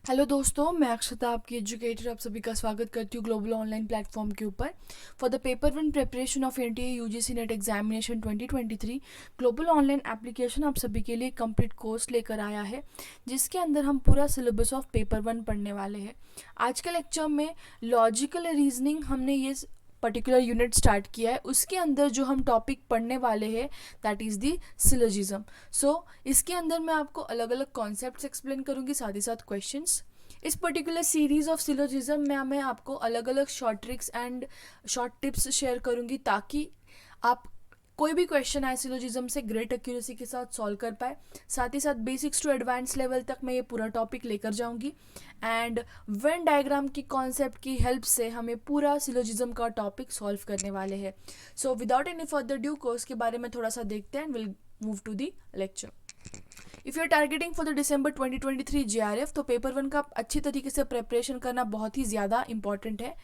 Hello दोस्तों, मैं अक्षता आपकी एजुकेटर आप सभी का स्वागत करती हूँ ग्लोबल ऑनलाइन प्लेटफॉर्म के ऊपर। For the paper one preparation of NTA UGC net examination 2023 global online application आप सभी के लिए कंप्लीट कोर्स लेकर आया है, जिसके अंदर हम पूरा सिलेबस ऑफ पेपर वन पढ़ने वाले हैं। आज के लेक्चर में लॉजिकल रीजनिंग हमने ये पर्टिकुलर यूनिट स्टार्ट किया है। उसके अंदर जो हम टॉपिक पढ़ने वाले हैं दैट इज़ दी सिलोजिज्म। सो इसके अंदर मैं आपको अलग अलग कॉन्सेप्ट्स एक्सप्लेन करूंगी, साथ ही साथ क्वेश्चंस। इस पर्टिकुलर सीरीज ऑफ सिलोजिज्म में मैं आपको अलग अलग short tricks and short tips share करूंगी, ताकि आप कोई भी क्वेश्चन आए सिलोजिज्म से ग्रेट एक्यूरेसी के साथ सॉल्व कर पाए। साथ ही साथ बेसिक्स टू एडवांस लेवल तक मैं ये पूरा टॉपिक लेकर जाऊंगी एंड वेन डायग्राम की कॉन्सेप्ट की हेल्प से हमें पूरा सिलोजिज्म का टॉपिक सॉल्व करने वाले हैं। So without any further due course के बारे में थोड़ा सा देखते हैं and will move to the lecture. If you are targeting for the December 2023 JRF, तो पेपर वन का अच्छी तरीके से प्रेपरेशन करना बहुत ही ज़्यादा इंपॉर्टेंट है।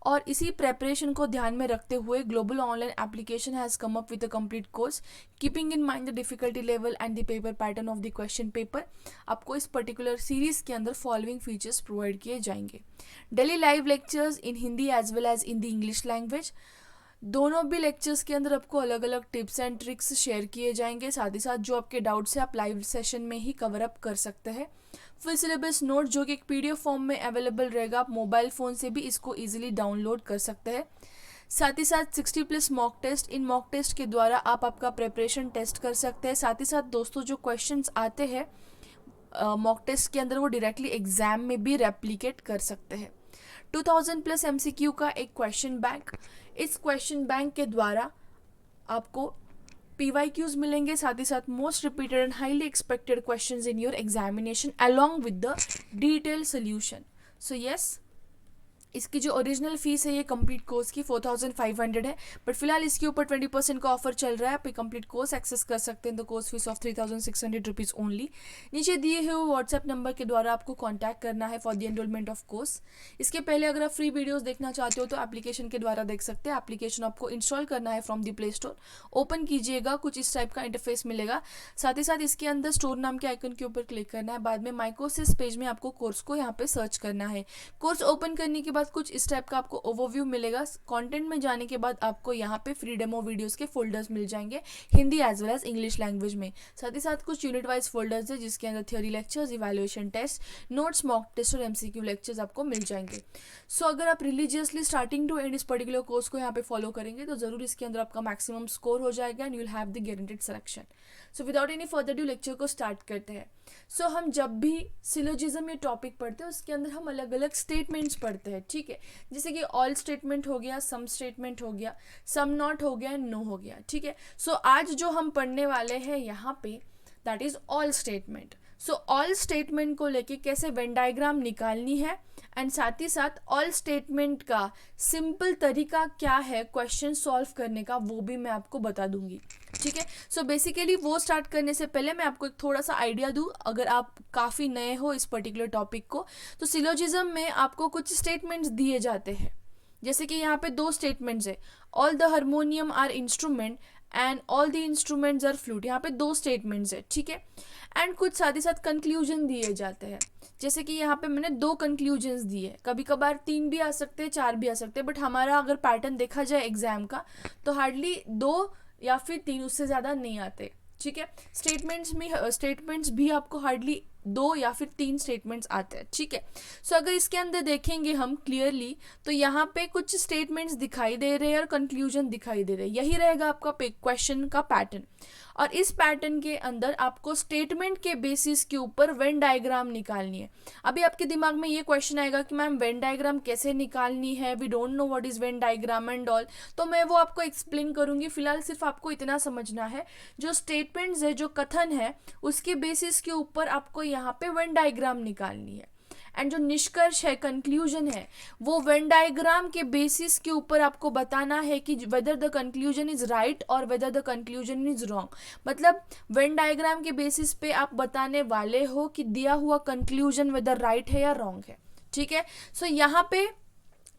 और इसी प्रेपरेशन को ध्यान में रखते हुए global online application has come up with a complete course keeping in mind the difficulty level and the paper pattern of the question paper. आपको इस पर्टिकुलर सीरीज के अंदर फॉलोइंग फीचर्स प्रोवाइड किए जाएंगे: daily live lectures in Hindi as well as in the English language. दोनों भी lectures के अंदर आपको अलग अलग टिप्स एंड ट्रिक्स शेयर किए जाएंगे, साथ ही साथ जो आपके डाउट्स है आप लाइव सेशन में ही कवर अप कर सकते हैं। फुल सिलेबस नोट जो कि एक PDF फॉर्म में अवेलेबल रहेगा, आप मोबाइल फ़ोन से भी इसको इजीली डाउनलोड कर सकते हैं। साथ ही साथ 60+ मॉक टेस्ट, इन मॉक टेस्ट के द्वारा आप आपका प्रिपरेशन टेस्ट कर सकते हैं। साथ ही साथ दोस्तों जो क्वेश्चंस आते हैं मॉक टेस्ट के अंदर वो डायरेक्टली एग्जाम में भी रेप्लिकेट कर सकते हैं। 2000+ MCQ का एक क्वेश्चन बैंक, इस क्वेश्चन बैंक के द्वारा आपको PYQs मिलेंगे, साथ ही साथ most repeated and highly expected questions in your examination along with the detail solution. So yes, इसकी जो ओरिजिनल फीस है ये कंप्लीट कोर्स की 4500 है, बट फिलहाल इसके ऊपर 20% का ऑफर चल रहा है। आप कंप्लीट कोर्स एक्सेस कर सकते हैं the course fees of 3600 rupees only. नीचे दिए हुए व्हाट्सएप नंबर के द्वारा आपको कॉन्टैक्ट करना है for the enrolment of course. इसके पहले अगर आप फ्री वीडियोस देखना चाहते हो तो एप्लीकेशन के द्वारा देख सकते हैं। एप्लीकेशन आपको इंस्टॉल करना है from the play store, open कीजिएगा, कुछ इस टाइप का इंटरफेस मिलेगा। साथ ही साथ इसके अंदर स्टोर नाम के आइकन के ऊपर क्लिक करना है, बाद में माई कोर्सेस पेज में आपको कोर्स को यहाँ पे सर्च करना है। कोर्स ओपन करने के बाद कुछ इस टाइप का आपको ओवरव्यू मिलेगा। कंटेंट में जाने के बाद आपको यहाँ पे फ्री डेमो वीडियोस के फोल्डर्स मिल जाएंगे Hindi as well as English language में। साथ ही साथ कुछ यूनिट वाइज फोल्डर्स है जिसके अंदर theory lectures, evaluation test, notes, mock test और MCQ लेक्चर्स आपको मिल जाएंगे। सो अगर आप रिलीजियसली स्टार्टिंग टू एंड इस पर्टिकुलर कोर्स को यहाँ पे फॉलो करेंगे तो जरूर इसके अंदर आपका मैक्सिमम स्कोर हो जाएगा and you will have the guaranteed selection. So without any further due lecture को स्टार्ट करते हैं। सो हम जब भी सिलोजिज्म ये टॉपिक पढ़ते हैं उसके अंदर हम अलग अलग स्टेटमेंट्स पढ़ते हैं, ठीक है। जैसे कि ऑल स्टेटमेंट हो गया, सम स्टेटमेंट हो गया, सम नॉट हो गया, नो हो गया, ठीक है। सो आज जो हम पढ़ने वाले हैं यहाँ पे that is all statement. So all statement को लेके कैसे वेन डायग्राम निकालनी है एंड साथ ही साथ ऑल स्टेटमेंट का सिंपल तरीका क्या है क्वेश्चन सॉल्व करने का, वो भी मैं आपको बता दूंगी, ठीक है। सो बेसिकली वो स्टार्ट करने से पहले मैं आपको एक थोड़ा सा आइडिया दूँ, अगर आप काफ़ी नए हो इस पर्टिकुलर टॉपिक को, तो सिलोजिज्म में आपको कुछ स्टेटमेंट्स दिए जाते हैं। जैसे कि यहाँ पे 2 स्टेटमेंट्स है, all the harmonium are instrument and all the instruments are flute. यहाँ पे 2 स्टेटमेंट्स है, ठीक है। एंड कुछ साथ ही साथ कंक्लूजन दिए जाते हैं। जैसे कि यहाँ पे मैंने 2 कंक्लूजन्स दिए, कभी कभार 3 भी आ सकते हैं, 4 भी आ सकते हैं, बट हमारा अगर पैटर्न देखा जाए एग्जाम का तो हार्डली 2 या फिर 3, उससे ज़्यादा नहीं आते, ठीक है। स्टेटमेंट्स भी आपको हार्डली 2 या फिर 3 स्टेटमेंट्स आते हैं, ठीक है। सो अगर इसके अंदर देखेंगे हम क्लियरली तो यहाँ पे कुछ स्टेटमेंट्स दिखाई दे रहे हैं और कंक्लूजन दिखाई दे रहे हैं, यही रहेगा आपका क्वेश्चन का पैटर्न। और इस पैटर्न के अंदर आपको स्टेटमेंट के बेसिस के ऊपर वेन डायग्राम निकालनी है। अभी आपके दिमाग में ये क्वेश्चन आएगा कि मैम वेन डायग्राम कैसे निकालनी है, we don't know what is Venn diagram and all, तो मैं वो आपको एक्सप्लेन करूंगी। फिलहाल सिर्फ आपको इतना समझना है, जो स्टेटमेंट्स है, जो कथन है, उसके बेसिस के ऊपर आपको यहाँ पे वेन डायग्राम निकालनी है। एंड जो निष्कर्ष है, कंक्लूजन है, वो वेन डायग्राम के बेसिस के ऊपर आपको बताना है कि whether the conclusion is right और whether the conclusion is wrong. मतलब वेन डायग्राम के बेसिस पे आप बताने वाले हो कि दिया हुआ कंक्लूजन वेदर राइट है या रॉन्ग है, ठीक है। सो यहाँ पे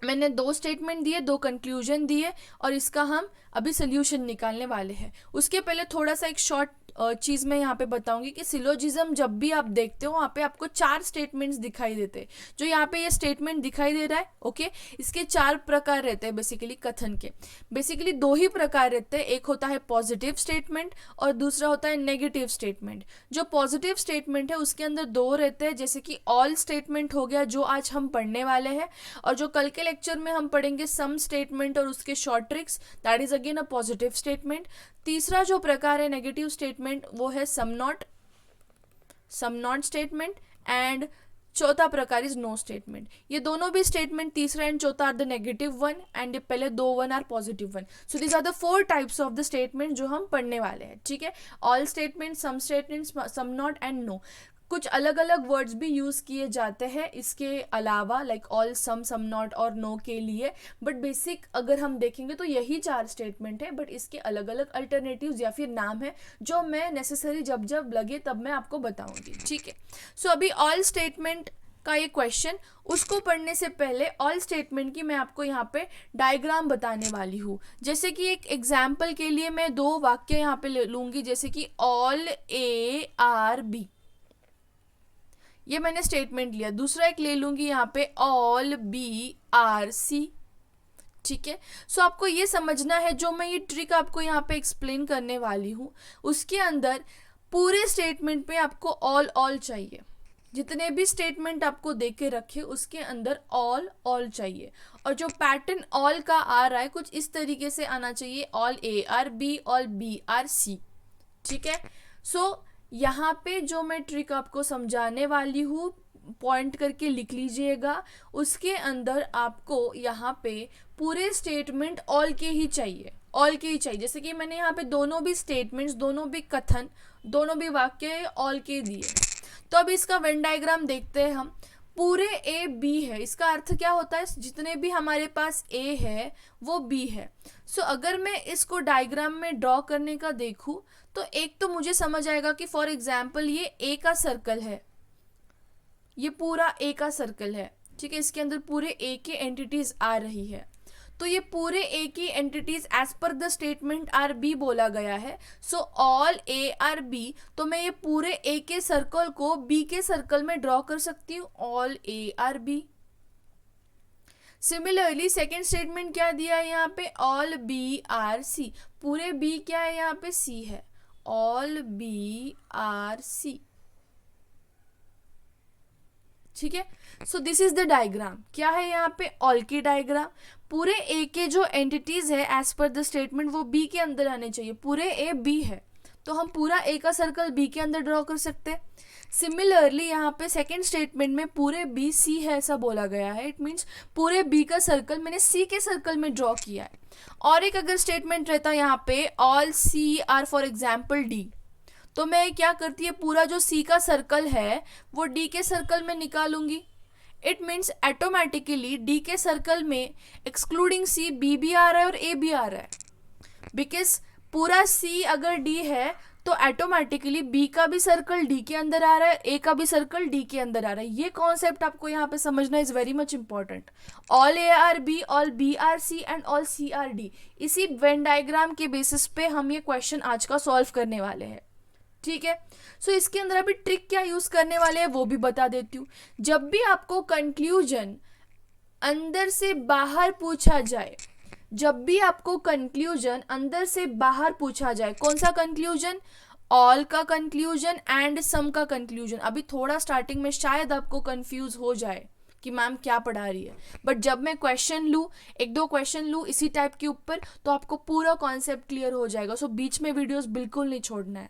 मैंने 2 स्टेटमेंट दिए, 2 कंक्लूजन दिए और इसका हम अभी सोल्यूशन निकालने वाले हैं। उसके पहले थोड़ा सा एक शॉर्ट चीज़ मैं यहाँ पे बताऊंगी कि सिलोजिज्म जब भी आप देखते हो वहाँ पे आपको 4 स्टेटमेंट्स दिखाई देते हैं। जो यहाँ पे ये स्टेटमेंट दिखाई दे रहा है, ओके, इसके 4 प्रकार रहते हैं बेसिकली कथन के। बेसिकली 2 ही प्रकार रहते हैं, एक होता है पॉजिटिव स्टेटमेंट और दूसरा होता है नेगेटिव स्टेटमेंट। जो पॉजिटिव स्टेटमेंट है उसके अंदर 2 रहते हैं, जैसे कि ऑल स्टेटमेंट हो गया जो आज हम पढ़ने वाले हैं, और जो कल के लेक्चर में हम पढ़ेंगे सम स्टेटमेंट और उसके short tricks, that is again a positive statement. तीसरा जो प्रकार है नेगेटिव स्टेटमेंट वो है सम नॉट स्टेटमेंट, एंड चौथा प्रकार इज नो स्टेटमेंट। ये दोनों भी स्टेटमेंट, तीसरा एंड चौथा, are the negative one and ये पहले 2 one are positive one. So these are the 4 types of the statement जो हम पढ़ने वाले हैं, ठीक है। All statement, some statement, some not and no. कुछ अलग अलग वर्ड्स भी यूज़ किए जाते हैं इसके अलावा, लाइक ऑल, सम नॉट और नो के लिए, बट बेसिक अगर हम देखेंगे तो यही 4 स्टेटमेंट है, बट इसके अलग अलग अल्टरनेटिव्स या फिर नाम है जो मैं नेसेसरी जब जब लगे तब मैं आपको बताऊंगी, ठीक है। सो अभी ऑल स्टेटमेंट का ये क्वेश्चन, उसको पढ़ने से पहले ऑल स्टेटमेंट की मैं आपको यहाँ पे डायग्राम बताने वाली हूँ। जैसे कि एक एग्जाम्पल के लिए मैं 2 वाक्य यहाँ पे ले लूँगी, जैसे कि ऑल ए आर बी, ये मैंने स्टेटमेंट लिया। दूसरा एक ले लूंगी यहाँ पे ऑल बी आर सी, ठीक है। सो आपको ये समझना है, जो मैं ये ट्रिक आपको यहाँ पे एक्सप्लेन करने वाली हूँ उसके अंदर पूरे स्टेटमेंट पे आपको ऑल चाहिए। जितने भी स्टेटमेंट आपको दे के रखे उसके अंदर ऑल चाहिए, और जो पैटर्न ऑल का आ रहा है कुछ इस तरीके से आना चाहिए, all A are B, all B are C, ठीक है। सो यहाँ पे जो मैं ट्रिक आपको समझाने वाली हूँ पॉइंट करके लिख लीजिएगा। उसके अंदर आपको यहाँ पे पूरे स्टेटमेंट ऑल के ही चाहिए, जैसे कि मैंने यहाँ पे दोनों भी स्टेटमेंट्स, दोनों भी कथन, दोनों भी वाक्य ऑल के दिए। तो अब इसका वेन डायग्राम देखते हैं हम। पूरे ए बी है, इसका अर्थ क्या होता है, जितने भी हमारे पास ए है वो बी है। सो अगर मैं इसको डायग्राम में ड्रॉ करने का देखूं तो एक तो मुझे समझ आएगा कि फॉर एग्जाम्पल ये ए का सर्कल है, ये पूरा ए का सर्कल है, ठीक है। इसके अंदर पूरे ए के एंटिटीज आ रही है, तो ये पूरे ए की entities as per the statement are B बोला गया है। So all A are B, तो मैं ये पूरे ए के सर्कल को बी के सर्कल में ड्रॉ कर सकती हूँ, all A are B. Similarly second statement क्या दिया है यहाँ पे, ऑल बी आर सी, पूरे बी क्या है यहाँ पे, सी है, ऑल बी आर सी, ठीक है। So this is the diagram. क्या है यहाँ पे, ऑल की डायग्राम। पूरे ए के जो एंटिटीज है एज पर द स्टेटमेंट वो बी के अंदर आने चाहिए। पूरे ए बी है तो हम पूरा ए का सर्कल बी के अंदर ड्रॉ कर सकते हैं। सिमिलरली यहाँ पे सेकेंड स्टेटमेंट में पूरे बी सी है ऐसा बोला गया है, इट मीन्स पूरे बी का सर्कल मैंने सी के सर्कल में ड्रॉ किया है। और एक अगर स्टेटमेंट रहता है यहाँ पे all C are for example D, तो मैं क्या करती है, पूरा जो सी का सर्कल है वो डी के सर्कल में निकालूंगी। इट मीन्स ऑटोमेटिकली डी के सर्कल में एक्सक्लूडिंग सी बी भी आ रहा है और ए भी आ रहा है, बिकॉज पूरा सी अगर डी है तो ऑटोमेटिकली बी का भी सर्कल डी के अंदर आ रहा है, ए का भी सर्कल डी के अंदर आ रहा है। ये कॉन्सेप्ट आपको यहाँ पे समझना is very much important. All A are B, all B are C and all C are D, इसी वेन डायग्राम के बेसिस पे हम ये क्वेश्चन आज का सॉल्व करने वाले हैं, ठीक है। सो इसके अंदर अभी ट्रिक क्या यूज करने वाले हैं वो भी बता देती हूँ। जब भी आपको कंक्लूजन अंदर से बाहर पूछा जाए, जब भी आपको कंक्लूजन अंदर से बाहर पूछा जाए, कौन सा कंक्लूजन, ऑल का कंक्लूजन एंड सम का कंक्लूजन। अभी थोड़ा स्टार्टिंग में शायद आपको कंफ्यूज हो जाए कि मैम क्या पढ़ा रही है, बट जब मैं क्वेश्चन लूँ, 1-2 क्वेश्चन लूँ इसी टाइप के ऊपर, तो आपको पूरा कॉन्सेप्ट क्लियर हो जाएगा। सो बीच में वीडियोस बिल्कुल नहीं छोड़ना है।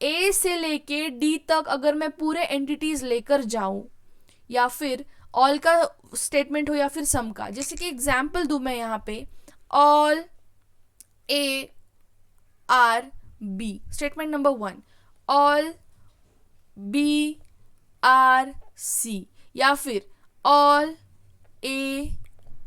ए से लेके डी तक अगर मैं पूरे एंटिटीज लेकर जाऊं, या फिर ऑल का स्टेटमेंट हो या फिर सम का, जैसे कि एग्जाम्पल दूं मैं यहाँ पे, all A are B, statement number 1, all B are C, या फिर ऑल ए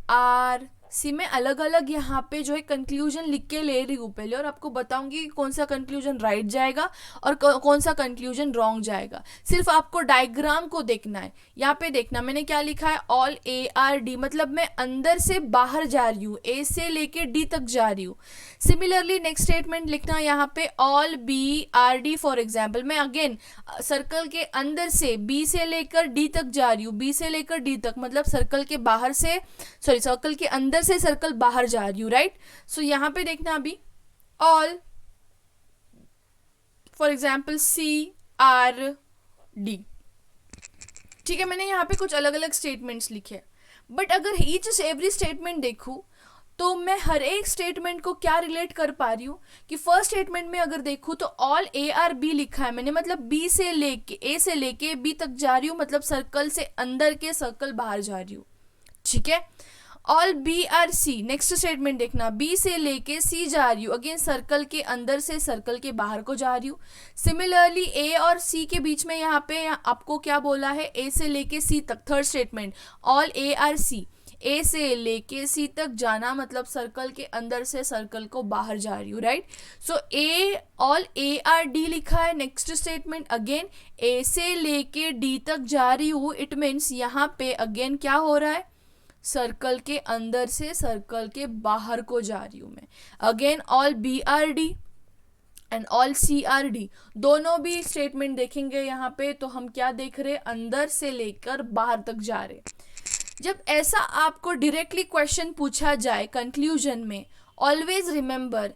आर सी में अलग अलग यहाँ पे जो है कंक्लूजन लिख के ले रही हूँ पहले, और आपको बताऊंगी कि कौन सा कंक्लूजन राइट जाएगा और कौन सा कंक्लूजन रॉन्ग जाएगा। सिर्फ आपको डायग्राम को देखना है। यहाँ पे देखना मैंने क्या लिखा है, ऑल ए आर डी, मतलब मैं अंदर से बाहर जा रही हूँ, ए से लेके डी तक जा रही हूँ। सिमिलरली नेक्स्ट स्टेटमेंट लिखना यहाँ पे all B are D, for example मैं अगेन सर्कल के अंदर से बी से लेकर डी तक जा रही हूँ, बी से लेकर डी तक, मतलब सर्कल के बाहर से, सॉरी सर्कल के अंदर से सर्कल बाहर जा रही हूँ, राइट। सो यहां पे देखना अभी all, for example C are D, ठीक है। मैंने यहाँ पे कुछ अलग अलग स्टेटमेंट्स लिखे, बट अगर ईच एवरी स्टेटमेंट देखूं तो मैं हर एक स्टेटमेंट को क्या रिलेट कर पा रही हूँ कि फर्स्ट स्टेटमेंट में अगर देखूं तो ऑल ए आर बी लिखा है मैंने, मतलब बी से लेके ए से लेके बी तक जा रही हूँ, मतलब सर्कल से अंदर के सर्कल बाहर जा रही हूँ, ठीक है। All B are C, next statement देखना, बी से लेके सी जा रही हूँ, अगेन सर्कल के अंदर से सर्कल के बाहर को जा रही हूँ। सिमिलरली ए और सी के बीच में यहाँ पे आपको क्या बोला है, ए से लेके सी तक, third statement all A are C, A से लेके सी तक जाना मतलब सर्कल के अंदर से सर्कल को बाहर जा रही हूँ, right. So A all A are D लिखा है, नेक्स्ट स्टेटमेंट अगेन ए से लेके डी तक जा रही हूँ, इट मीन्स यहाँ पे अगेन क्या हो रहा है, सर्कल के अंदर से सर्कल के बाहर को जा रही हूं मैं। Again all B are D and all C are D, दोनों भी स्टेटमेंट देखेंगे यहाँ पे तो हम क्या देख रहे, अंदर से लेकर बाहर तक जा रहे। जब ऐसा आपको डायरेक्टली क्वेश्चन पूछा जाए कंक्लूजन में, always remember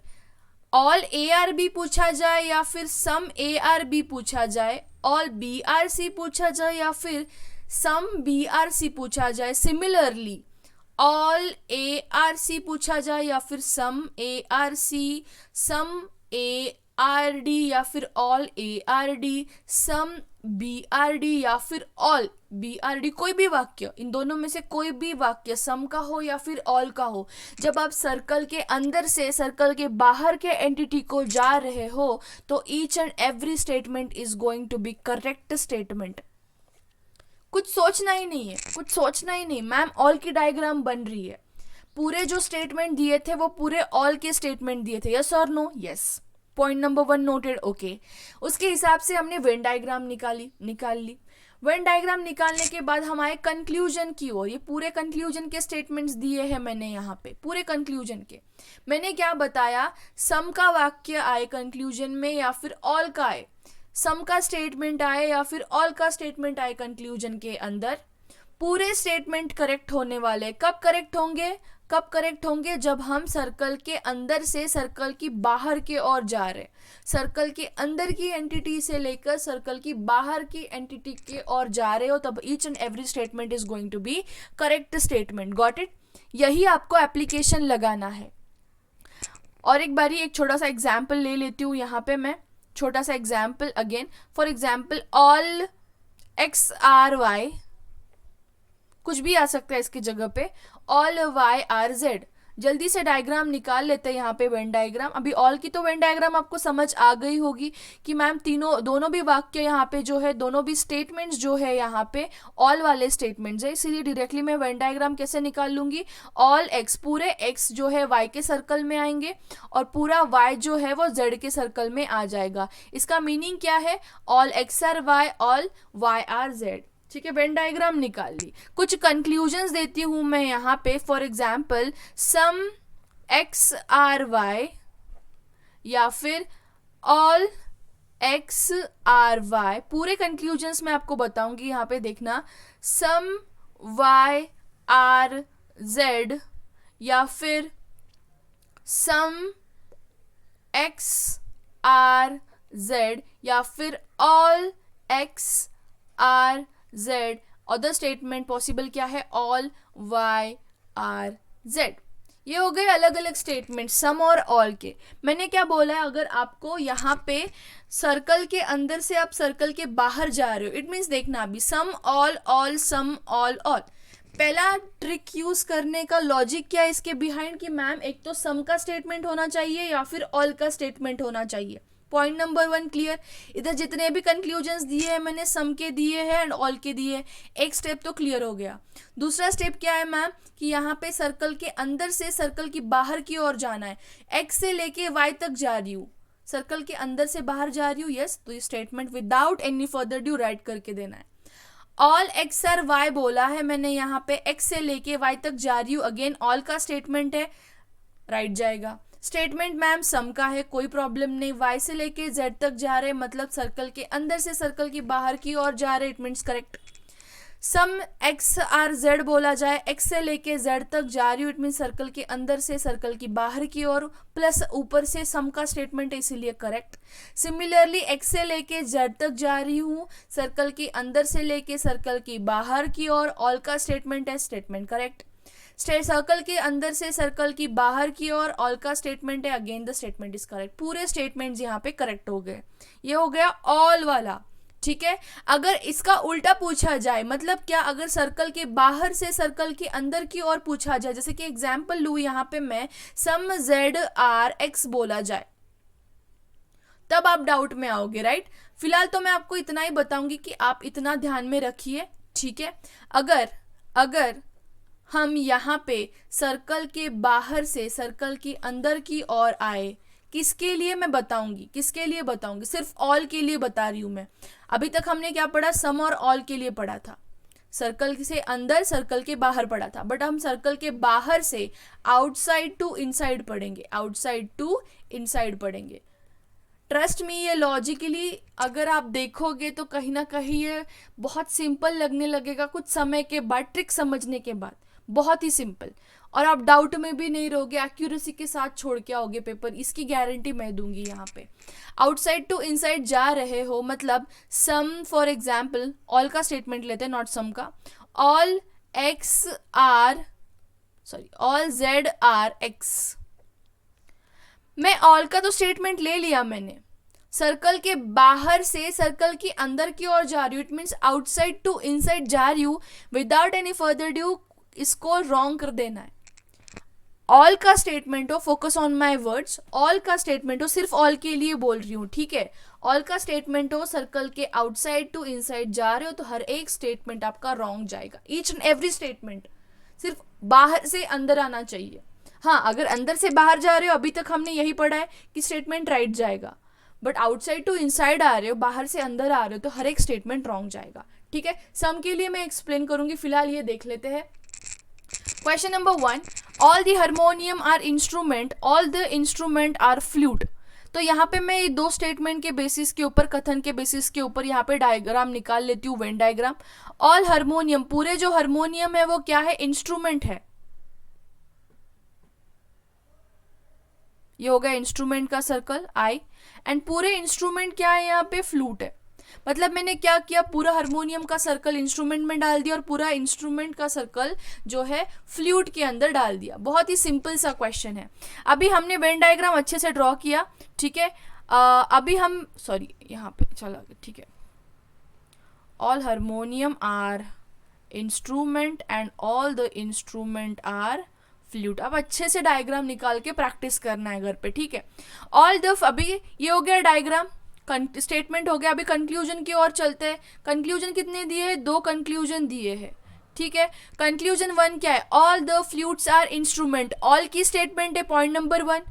all A are B पूछा जाए या फिर सम ए आर बी पूछा जाए, ऑल बी आर सी पूछा जाए या फिर सम बी आर सी पूछा जाए, similarly all A are C पूछा जाए या फिर some A are C, some A are D या फिर all A are D, some B are D या फिर ऑल बी आर डी, कोई भी वाक्य, इन दोनों में से कोई भी वाक्य सम का हो या फिर ऑल का हो, जब आप सर्कल के अंदर से सर्कल के बाहर के एंटिटी को जा रहे हो तो each and every statement is going to be correct statement. कुछ सोचना ही नहीं है, कुछ सोचना ही नहीं। मैम ऑल की डायग्राम बन रही है, पूरे जो स्टेटमेंट दिए थे वो पूरे ऑल के स्टेटमेंट दिए थे, यस और no, yes. Point number 1 noted, okay. उसके हिसाब से हमने वेन डायग्राम निकाल ली। वेन डायग्राम निकालने के बाद हम आए कंक्लूजन की ओर। ये पूरे कंक्लूजन के स्टेटमेंट्स दिए हैं मैंने यहाँ पे, पूरे कंक्लूजन के। मैंने क्या बताया, सम का वाक्य आए कंक्लूजन में या फिर ऑल का आए, सम का स्टेटमेंट आए या फिर ऑल का स्टेटमेंट आए कंक्लूजन के अंदर। पूरे स्टेटमेंट करेक्ट होने वाले, कब करेक्ट होंगे, कब करेक्ट होंगे, जब हम सर्कल के अंदर से सर्कल की बाहर के ओर जा रहे, सर्कल के अंदर की एंटिटी से लेकर सर्कल की बाहर की एंटिटी के ओर जा रहे हो, तब each and every statement is going to be correct statement. Got it? यही आपको एप्लीकेशन लगाना है। और एक बारी एक छोटा सा एग्जाम्पल ले लेती हूँ यहाँ पे मैं, छोटा सा example again, for example all X are Y, कुछ भी आ सकता है इसकी जगह पे, ऑल वाई आर जेड। जल्दी से डायग्राम निकाल लेते हैं यहाँ पे, वेन डायग्राम। अभी ऑल की तो वेन डायग्राम आपको समझ आ गई होगी कि मैम दोनों भी वाक्य यहाँ पे जो है, दोनों भी स्टेटमेंट्स जो है यहाँ पे ऑल वाले स्टेटमेंट्स है, इसीलिए डायरेक्टली मैं वेन डायग्राम कैसे निकाल लूंगी, ऑल एक्स, पूरे एक्स जो है वाई के सर्कल में आएंगे और पूरा वाई जो है वो जेड के सर्कल में आ जाएगा। इसका मीनिंग क्या है, all X are Y, all Y are Z. ठीक है, वेन डायग्राम निकाल ली। कुछ कंक्लूजन्स देती हूं मैं यहाँ पे, for example some X are Y या फिर ऑल एक्स आर वाई, पूरे कंक्लूजन्स मैं आपको बताऊंगी। यहाँ पे देखना, सम वाई आर जेड या फिर सम एक्स आर जेड या फिर all X are Z. Other statement possible क्या है, ऑल वाई आर जेड। ये हो गए अलग अलग स्टेटमेंट सम और ऑल के। मैंने क्या बोला है, अगर आपको यहाँ पे सर्कल के अंदर से आप सर्कल के बाहर जा रहे हो, इट मीन्स देखना अभी some all, all some all all. पहला ट्रिक यूज करने का लॉजिक क्या है इसके बिहाइंड, कि मैम एक तो सम का स्टेटमेंट होना चाहिए या फिर ऑल का स्टेटमेंट होना चाहिए। Point number 1 clear. इधर जितने भी कंक्लूजन्स दिए हैं मैंने सम के दिए हैं एंड ऑल के दिए हैं, एक स्टेप तो क्लियर हो गया। दूसरा स्टेप क्या है मैम कि यहाँ पे सर्कल के अंदर से सर्कल की बाहर की ओर जाना है, एक्स से लेके वाई तक जा रही हूँ, सर्कल के अंदर से बाहर जा रही हूँ, यस। तो ये statement without any further due right करके देना है। ऑल एक्स आर वाई बोला है मैंने, यहाँ पे एक्स से लेके वाई तक जा रही हूँ, अगेन ऑल का स्टेटमेंट है, राइट जाएगा। स्टेटमेंट मैम सम का है, कोई प्रॉब्लम नहीं। वाई से लेके जेड तक जा रहे, मतलब सर्कल के अंदर से सर्कल की बाहर की ओर जा रहे, it means correct. Some X are Z बोला जाए, एक्स से लेके जेड तक जा रही हूँ, इट मीन सर्कल के अंदर से सर्कल की बाहर की ओर, प्लस ऊपर से सम का स्टेटमेंट है, इसीलिए करेक्ट। सिमिलरली एक्स से लेके जेड तक जा रही हूँ, सर्कल के अंदर से लेके सर्कल की बाहर की ओर, ऑल का स्टेटमेंट है, स्टेटमेंट करेक्ट। सर्कल के अंदर से सर्कल की बाहर की ओर, ऑल का स्टेटमेंट है, again the statement is correct. पूरे स्टेटमेंट्स यहाँ पे करेक्ट हो गए। ये हो गया ऑल वाला, ठीक है। अगर इसका उल्टा पूछा जाए, मतलब क्या, अगर सर्कल के बाहर से सर्कल के अंदर की ओर पूछा जाए, जैसे कि एग्जांपल लूँ यहाँ पे मैं, सम जेड आर एक्स बोला जाए, तब आप डाउट में आओगे, राइट। फिलहाल तो मैं आपको इतना ही बताऊंगी कि आप इतना ध्यान में रखिए, ठीक है। अगर हम यहाँ पे सर्कल के बाहर से सर्कल के अंदर की ओर आए, किसके लिए मैं बताऊंगी, किसके लिए बताऊंगी, सिर्फ ऑल के लिए बता रही हूँ मैं। अभी तक हमने क्या पढ़ा, सम और ऑल के लिए पढ़ा था, सर्कल से अंदर सर्कल के बाहर पढ़ा था, बट हम सर्कल के बाहर से आउटसाइड टू इनसाइड पढ़ेंगे, आउटसाइड टू इनसाइड पढ़ेंगे। ट्रस्ट मी, ये लॉजिकली अगर आप देखोगे तो कहीं ना कहीं ये बहुत सिंपल लगने लगेगा कुछ समय के बाद, ट्रिक समझने के बाद, बहुत ही सिंपल, और आप डाउट में भी नहीं रहोगे, एक्यूरेसी के साथ छोड़ के आओगे पेपर, इसकी गारंटी मैं दूंगी। यहाँ पे आउटसाइड टू इनसाइड जा रहे हो, मतलब सम, फॉर एग्जाम्पल ऑल का स्टेटमेंट लेते हैं, नॉट सम का, all X are all Z are X. मैं ऑल का तो स्टेटमेंट ले लिया मैंने, सर्कल के बाहर से सर्कल के अंदर की ओर जा रही हूँ, it means outside to inside जा रही हूँ, विदाउट एनी फर्दर ड्यू इसको रॉन्ग कर देना है। ऑल का स्टेटमेंट हो, focus on my words, all का स्टेटमेंट हो, सिर्फ ऑल के लिए बोल रही हूँ, ठीक है। ऑल का स्टेटमेंट हो, सर्कल के आउटसाइड टू इनसाइड जा रहे हो, तो हर एक स्टेटमेंट आपका रॉन्ग जाएगा, ईच एंड एवरी स्टेटमेंट। सिर्फ बाहर से अंदर आना चाहिए। हाँ, अगर अंदर से बाहर जा रहे हो, अभी तक हमने यही पढ़ा है कि स्टेटमेंट राइट जाएगा, बट आउटसाइड टू इनसाइड आ रहे हो, बाहर से अंदर आ रहे हो, तो हर एक स्टेटमेंट रॉन्ग जाएगा, ठीक है। सम के लिए मैं एक्सप्लेन करूंगी, फिलहाल ये देख लेते हैं। Question number 1, all the harmonium are instrument, all the instrument are flute. तो यहाँ पे मैं ये दो स्टेटमेंट के बेसिस के ऊपर, कथन के बेसिस के ऊपर यहाँ पे डायग्राम निकाल लेती हूँ, वेन डायग्राम। ऑल हारमोनियम, पूरे जो हारमोनियम है वो क्या है, इंस्ट्रूमेंट है, ये हो गया इंस्ट्रूमेंट का सर्कल आई, एंड पूरे इंस्ट्रूमेंट क्या है, यहाँ पे फ्लूट है। मतलब मैंने क्या किया, पूरा हारमोनियम का सर्कल इंस्ट्रूमेंट में डाल दिया और पूरा इंस्ट्रूमेंट का सर्कल जो है फ्लूट के अंदर डाल दिया। बहुत ही सिंपल सा क्वेश्चन है। अभी हमने वेन डायग्राम अच्छे से ड्रॉ किया, ठीक है। अभी हम यहाँ पे चला, ठीक है। All harmonium are instrument and all the instrument are flute. अब अच्छे से डायग्राम निकाल के प्रैक्टिस करना है घर पे, ठीक है। ऑल द, अभी ये हो गया डायग्राम, स्टेटमेंट हो गया। अभी कंक्लूजन की ओर चलते हैं। कंक्लूजन कितने दिए हैं, 2 कंक्लूजन दिए हैं, ठीक है। कंक्लूजन 1 क्या है, all the flutes are instrument, all की स्टेटमेंट है पॉइंट नंबर 1।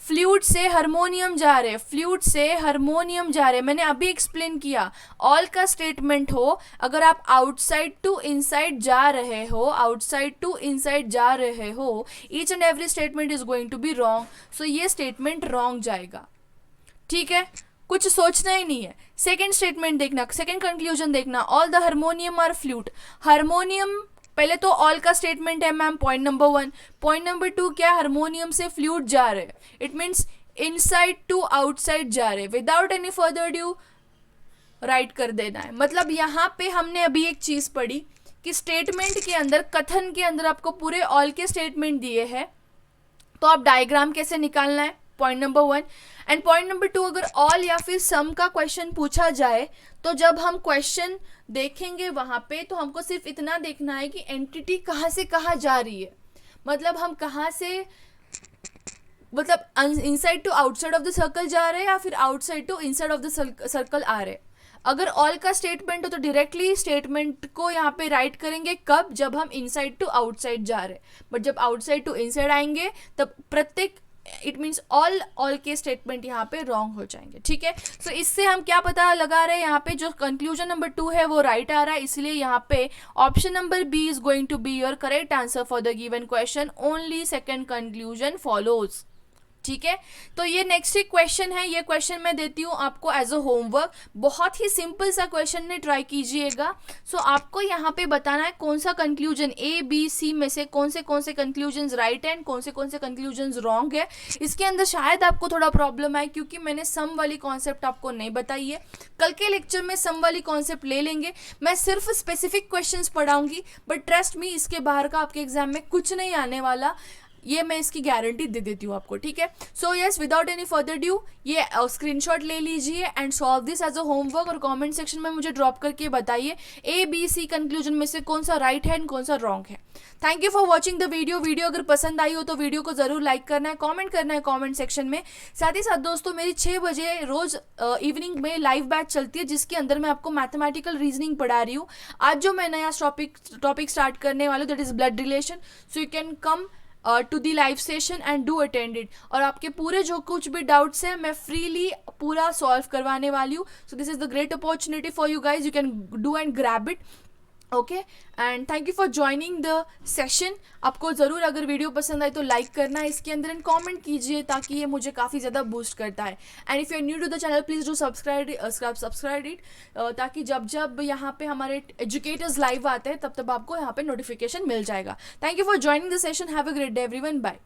फ्लूट से हारमोनियम जा रहे, फ्लूट से हारमोनियम जा रहे, मैंने अभी एक्सप्लेन किया। ऑल का स्टेटमेंट हो, अगर आप आउटसाइड टू इनसाइड जा रहे हो, आउटसाइड टू इनसाइड जा रहे हो, each and every statement is going to be wrong, so ये स्टेटमेंट रॉन्ग जाएगा, ठीक है। कुछ सोचना ही नहीं है। सेकेंड स्टेटमेंट देखना, सेकेंड कंक्लूजन देखना, all the harmonium are flute. Harmonium, पहले तो ऑल का स्टेटमेंट है ma'am, point number 1। Point number 2 क्या, हारमोनियम से फ्लूट जा रहे, it means inside to outside जा रहे, without any further due right कर देना है। मतलब यहाँ पे हमने अभी एक चीज पढ़ी कि स्टेटमेंट के अंदर, कथन के अंदर आपको पूरे ऑल के स्टेटमेंट दिए हैं, तो आप डायग्राम कैसे निकालना है, point number 1। And point number 2, अगर ऑल या फिर सम का क्वेश्चन पूछा जाए, तो जब हम क्वेश्चन देखेंगे वहां पे, तो हमको सिर्फ इतना देखना है कि एंटिटी कहाँ से कहाँ जा रही है, मतलब हम कहाँ से मतलब inside to outside of the circle जा रहे हैं या फिर outside to inside of the circle आ रहे हैं। अगर ऑल का स्टेटमेंट हो तो डायरेक्टली स्टेटमेंट को यहाँ पे राइट करेंगे कब, जब हम इनसाइड टू आउटसाइड जा रहे हैं। बट जब आउटसाइड टू इनसाइड आएंगे तब प्रत्येक, इट मीन्स ऑल के स्टेटमेंट यहाँ पे रॉन्ग हो जाएंगे, ठीक है। सो इससे हम क्या पता लगा रहे हैं, यहाँ पे जो कंक्लूजन नंबर 2 है वो राइट आ रहा है, इसलिए यहाँ पे option number B is going to be your correct answer for the given question, only second conclusion follows, ठीक है। तो ये नेक्स्ट एक क्वेश्चन है, ये क्वेश्चन मैं देती हूँ आपको एज अ होमवर्क, बहुत ही सिंपल सा क्वेश्चन है, ट्राई कीजिएगा। सो आपको यहाँ पे बताना है कौन सा कंक्लूजन ए बी सी में से कौन से कंक्लूजन्स राइट है, कौन से कंक्लूजन्स रॉन्ग है। इसके अंदर शायद आपको थोड़ा प्रॉब्लम है क्योंकि मैंने सम वाली कॉन्सेप्ट आपको नहीं बताई है। कल के लेक्चर में सम वाली कॉन्सेप्ट ले लेंगे, मैं सिर्फ स्पेसिफिक क्वेश्चंस पढ़ाऊंगी, बट ट्रस्ट मी इसके बाहर का आपके एग्जाम में कुछ नहीं आने वाला, ये मैं इसकी गारंटी दे देती हूँ आपको, ठीक है। So yes, without any further due ये स्क्रीनशॉट ले लीजिए and solve this as a homework, और कमेंट सेक्शन में मुझे ड्रॉप करके बताइए ए बी सी कंक्लूजन में से कौन सा राइट है एंड कौन सा रॉन्ग है। Thank you for watching the video अगर पसंद आई हो तो वीडियो को जरूर लाइक करना है, कॉमेंट करना है कॉमेंट सेक्शन में। साथ ही साथ दोस्तों, मेरी 6 बजे रोज इवनिंग में लाइव बैच चलती है जिसके अंदर मैं आपको मैथमेटिकल रीजनिंग पढ़ा रही हूँ। आज जो मैं नया टॉपिक स्टार्ट करने वाला हूँ that is blood relation, so you can come to the live session and do attend it, और आपके पूरे जो कुछ भी डाउट्स हैं मैं फ्रीली पूरा सॉल्व करवाने वाली हूँ। So this is the great opportunity for you guys, you can do and grab it, okay. And thank you for joining the session. आपको ज़रूर अगर वीडियो पसंद आए तो लाइक करना है इसके अंदर एंड कमेंट कीजिए ताकि ये मुझे काफ़ी ज़्यादा बूस्ट करता है। And if you are new to the channel please do subscribe it, ताकि जब जब यहाँ पे हमारे एजुकेटर्स लाइव आते हैं तब आपको यहाँ पे नोटिफिकेशन मिल जाएगा। Thank you for joining the session, have a great day everyone, bye.